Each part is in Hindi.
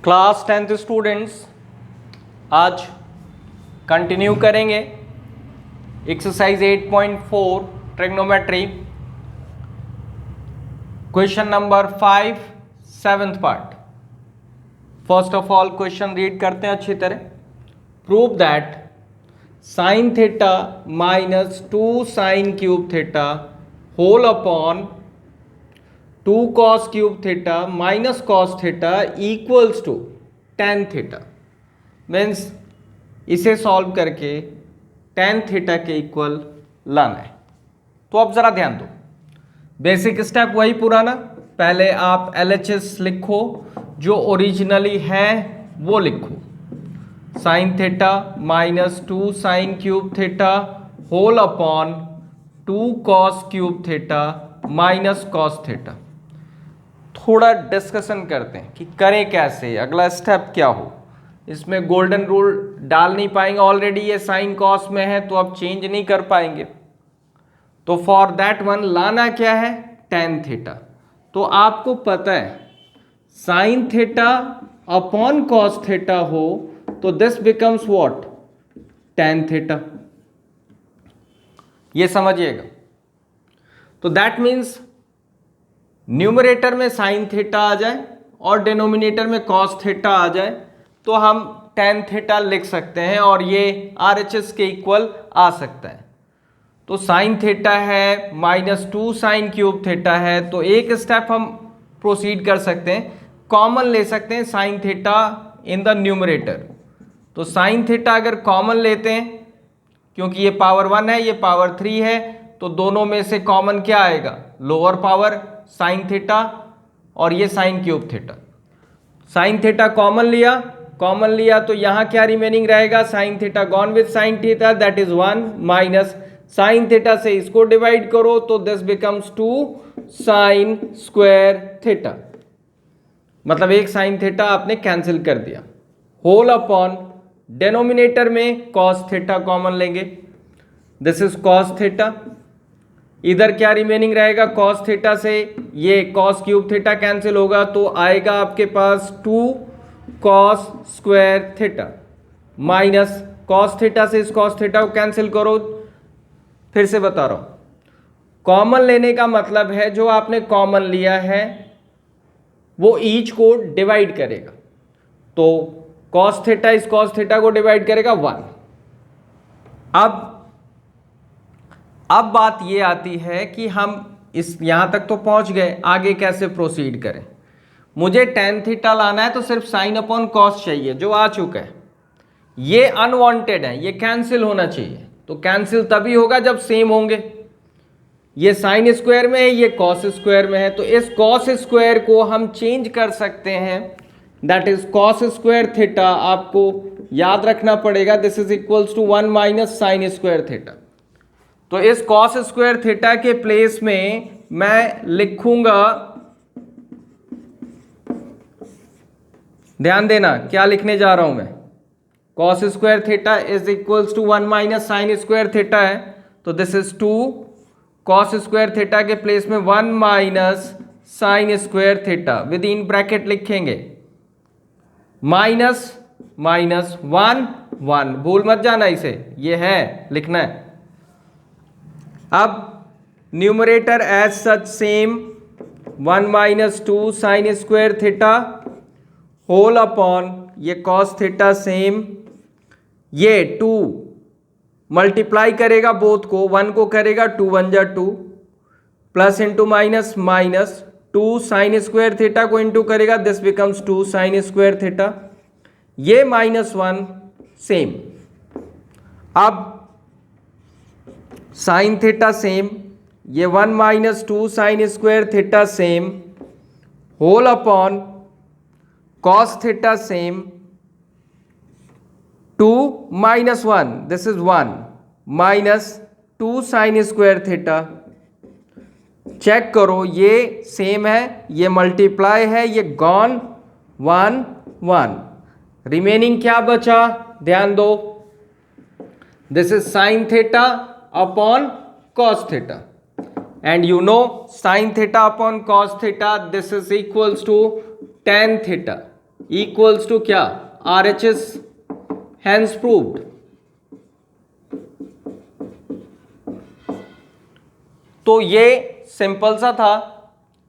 क्लास 10th स्टूडेंट्स, आज कंटिन्यू करेंगे exercise 8.4 trigonometry, question number 5 7th part. First of all question read करते हैं अच्छी तरह। Prove that sine theta minus 2 sine cube theta whole upon 2 cos cube theta minus cos theta equals to tan theta. Means इसे सॉल्व करके tan थीटा के इक्वल लाना है। तो अब जरा ध्यान दो, बेसिक स्टेप वही पुराना। पहले आप LHS लिखो, जो ओरिजिनली है वो लिखो। Sine theta minus 2 sine cube theta whole upon 2 cos cube theta minus cos theta. थोड़ा डिस्कशन करते हैं कि करें कैसे, अगला स्टेप क्या हो। इसमें गोल्डन रूल डाल नहीं पाएंगे, ऑलरेडी ये साइन कॉस में है तो अब चेंज नहीं कर पाएंगे। तो फॉर दैट वन लाना क्या है, tan थीटा। तो आपको पता है sign theta upon cos theta हो तो this becomes what, tan theta. ये समझिएगा। तो दैट मीन्स न्यूमरेटर में साइन थीटा आ जाए और डिनोमिनेटर में कॉस थीटा आ जाए तो हम tan थीटा लिख सकते हैं और ये RHS के इक्वल आ सकता है। तो साइन थीटा है माइनस 2 साइन क्यूब थीटा है, तो एक स्टेप हम प्रोसीड कर सकते हैं, कॉमन ले सकते हैं sine theta in the numerator. तो साइन थीटा अगर कॉमन लेते हैं, क्योंकि ये पावर 1 है ये पावर 3 है, तो दोनों में से कॉमन क्या आएगा, लोअर पावर साइन थीटा और ये sign cube theta. Sine theta common लिया तो यहां क्या रिमेनिंग रहेगा, sine theta gone with sine theta that is 1 minus sine theta से इसको डिवाइड करो तो this becomes 2 sine square theta. मतलब एक साइन थीटा आपने कैंसिल कर दिया। होल अपॉन डिनोमिनेटर में कॉस थीटा कॉमन लेंगे, दिस इज कॉस थीटा। इधर क्या रिमेनिंग रहेगा, कॉस थीटा से ये कॉस क्यूब थीटा कैंसिल होगा तो आएगा आपके पास 2 cos square theta minus cos theta से इस कॉस थीटा को कैंसिल करो। फिर से बता रहा हूं, कॉमन लेने का मतलब है जो आपने कॉमन लिया है वो ईच को डिवाइड करेगा। तो कॉस थीटा इस कॉस थीटा को डिवाइड करेगा 1। अब बात ये आती है कि हम इस यहां तक तो पहुंच गए, आगे कैसे प्रोसीड करें। मुझे tan थीटा लाना है तो सिर्फ साइन अपॉन कॉस चाहिए, जो आ चुका है। ये अनवांटेड है, ये कैंसिल होना चाहिए। तो कैंसिल तभी होगा जब सेम होंगे। ये साइन स्क्वायर में है ये कॉस स्क्वायर में है, तो इस कॉस स्क्वायर को हम चेंज कर सकते हैं, that is cos square theta. आपको याद रखना पड़ेगा this is equals to 1 minus sine square theta. तो इस कॉस स्क्वायर थीटा के प्लेस में मैं लिखूंगा, ध्यान देना क्या लिखने जा रहा हूं मैं, cos square theta is equals to 1 minus sine square theta है, तो this is 2 cos square theta के प्लेस में 1 minus sine square theta with in bracket लिखेंगे, माइनस माइनस 1 1, भूल मत जाना इसे, ये है लिखना है। अब numerator as such same 1 minus 2 sine square theta whole upon ये कॉस थीटा सेम, ये 2 मल्टीप्लाई करेगा बोथ को, 1 को करेगा 2 1 जा 2 plus into minus minus 2 sine square theta को इंटू करेगा, this becomes 2 sine square theta. ये माइनस 1 सेम। अब साइन थीटा सेम, ये 1 minus 2 sine square theta same whole upon cos theta same 2 minus 1 this is 1 minus 2 sine square theta. Check करो ये सेम है, ये मल्टीप्लाई है, ये गॉन 1 1, रिमेनिंग क्या बचा, ध्यान दो, this is sine theta upon cos theta, and you know sine theta upon cos theta this is equals to tan theta. Equals to क्या, RHS, हैंस प्रूव्ड। तो ये सिंपल सा था।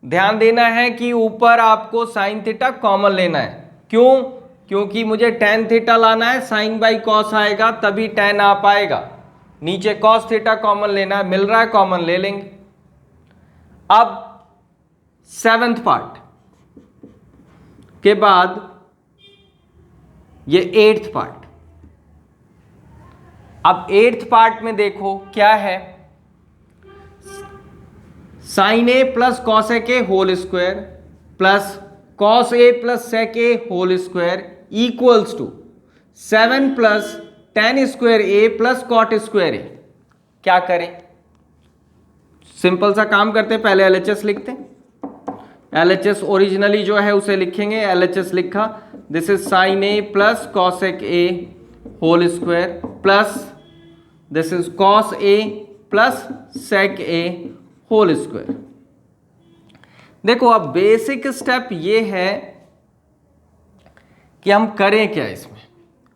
ध्यान देना है कि ऊपर आपको साइन थीटा कॉमन लेना है। क्यों? क्योंकि मुझे टेन थीटा लाना है, साइन बाई कॉस आएगा तभी टेन आ पाएगा। नीचे कॉस थीटा कॉमन लेना है, मिल रहा है कॉमन ले लेंगे। अब सेवेंथ पार्ट के बाद ये एट्थ पार्ट। अब एट्थ पार्ट में देखो क्या है, sine A plus cos A के whole square plus cos A plus sec A whole square equals to 7 plus tan square A plus cot square A. क्या करें? सिंपल सा काम करते हैं, पहले LHS लिखते हैं। LHS ओरिजिनली जो है उसे लिखेंगे। LHS लिखा, this is sine A plus cosec A whole square plus this is cos A plus sec A whole square. देखो अब बेसिक स्टेप ये है कि हम करें क्या इसमें।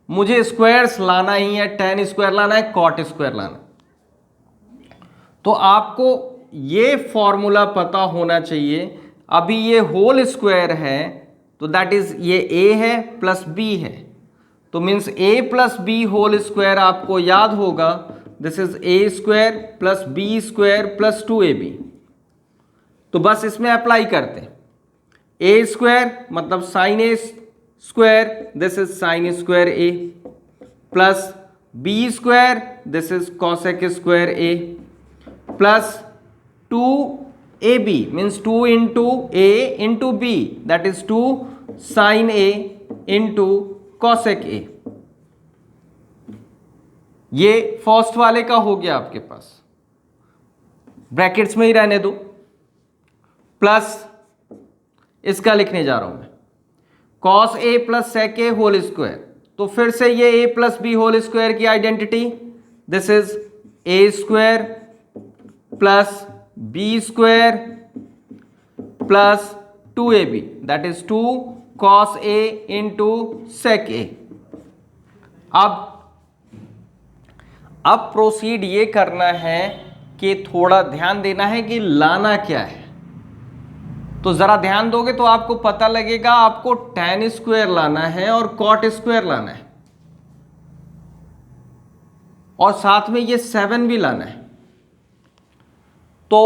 मुझे स्क्वायर्स लाना ही है, टेन स्क्वायर लाना है, कॉट स्क्वायर लाना है। तो आपको ये फॉर्मूला पता होना चाहिए। अभी ये होल स्क्वायर है तो दैट इज ये a है प्लस b है, तो means a plus B whole square आपको याद होगा, this is a square plus B square plus 2ab। तो बस इसमें अप्लाई करते हैं। a स्क्वायर मतलब sine A square, this is sine square a plus b square, this is cosec square a plus 2ab means 2 into a into b, that is 2 sine a into cosec a। ये फर्स्ट वाले का हो गया आपके पास, ब्रैकेट्स में ही रहने दो, प्लस इसका लिखने जा रहा हूं मैं cos A plus sec A whole square. तो फिर से ये a plus B whole square की identity, this is a square plus B square plus 2ab, that is 2 cos A into sec A. अब प्रोसीड ये करना है कि थोड़ा ध्यान देना है कि लाना क्या है। तो जरा ध्यान दोगे तो आपको पता लगेगा, आपको tan स्क्वायर लाना है और कॉट स्क्वायर लाना है और साथ में ये 7 भी लाना है। तो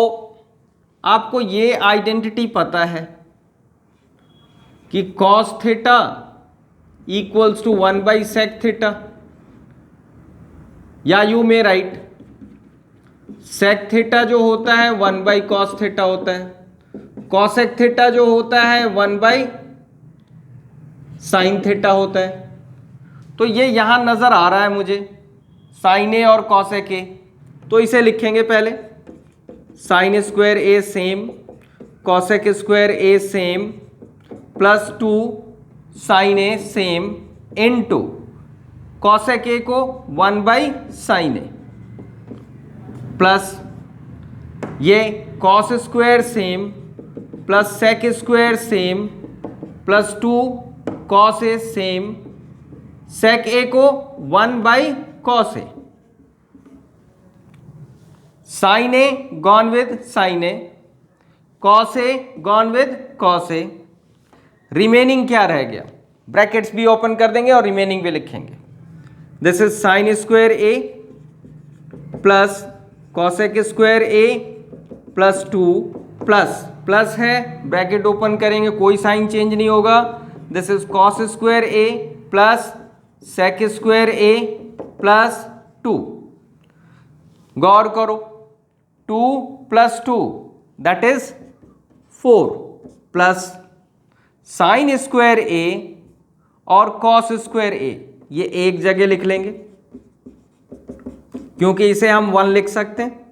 आपको ये आइडेंटिटी पता है कि cos theta equals to 1 by sec theta, या you may write sec theta जो होता है 1 बाई कॉस थीटा होता है, कॉसेक थीटा जो होता है 1 बाई साइन थीटा होता है। तो ये यहां नजर आ रहा है मुझे साइन ए और कॉसेक ए, तो इसे लिखेंगे पहले sine square A same, cosec square A same plus 2 sine A same into cosec A को 1 बाई साइन ए प्लस ये cos square same plus sec square same plus 2 cos A same, sec A को 1 by cos A, sine A gone with sine A, cos A gone with cos A. Remaining क्या रह गया? ब्रैकेट्स भी ओपन कर देंगे और रिमेनिंग भी लिखेंगे। This is sine square A plus cosec square A plus 2 plus है, ब्रैकेट ओपन करेंगे, कोई साइन चेंज नहीं होगा। This is cos square A plus sec square A plus 2। गौर करो 2 plus 2 that is 4 plus sine square A और कॉस स्क्वायर ए, ये एक जगह लिख लेंगे क्योंकि इसे हम 1 लिख सकते हैं।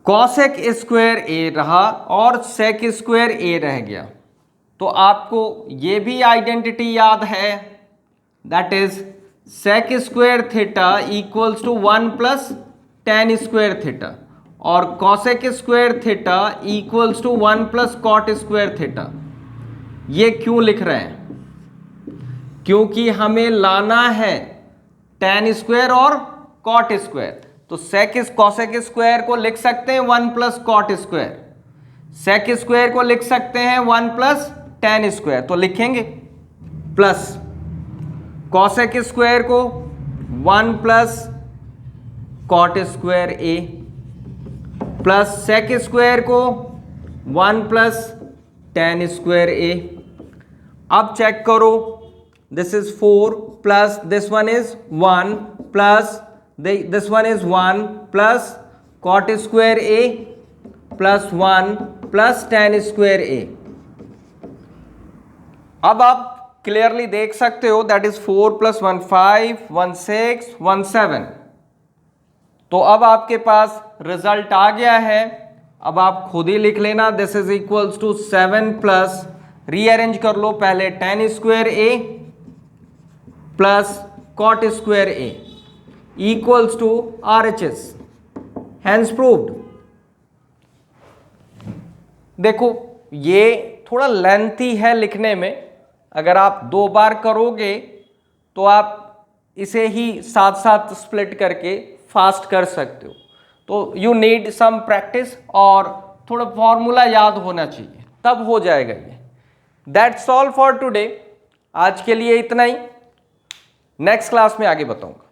कॉसेक स्क्वायर ए रहा और सेक स्क्वायर ए रह गया। तो आपको ये भी आइडेंटिटी याद है, that is sec square theta equals to 1 plus tan square theta, और cosec square theta equals to 1 plus cot square theta. ये क्यों लिख रहे हैं? क्योंकि हमें लाना है tan स्क्वायर और कॉट स्क्वायर। तो सेक कॉसेक स्क्वायर को लिख सकते हैं 1 plus cot square, sec square को लिख सकते हैं 1 प्लस tan स्क्वायर। तो लिखेंगे प्लस कॉसेक स्क्वायर को 1 plus cot square A plus sec square को 1 प्लस tan स्क्वायर ए। अब चेक करो, this is 4 plus this one is 1 plus this one is 1 plus cot square A plus 1 plus tan square A. अब आप क्लियरली देख सकते हो दैट इज 4 प्लस 1 5 1 6 1 7। तो अब आपके पास रिजल्ट आ गया है। अब आप खुद ही लिख लेना, this is equals to 7 plus, rearrange कर लो पहले, tan square A plus cot square A equals to RHS, hence proved. देखो ये थोड़ा लेंथी है लिखने में, अगर आप 2 बार करोगे तो आप इसे ही साथ साथ स्प्लिट करके फास्ट कर सकते हो। तो यू नीड सम प्रैक्टिस और थोड़ा फॉर्मूला याद होना चाहिए, तब हो जाएगा ये। That's all for today. आज के लिए इतना ही, नेक्स्ट क्लास में आगे बताऊंगा।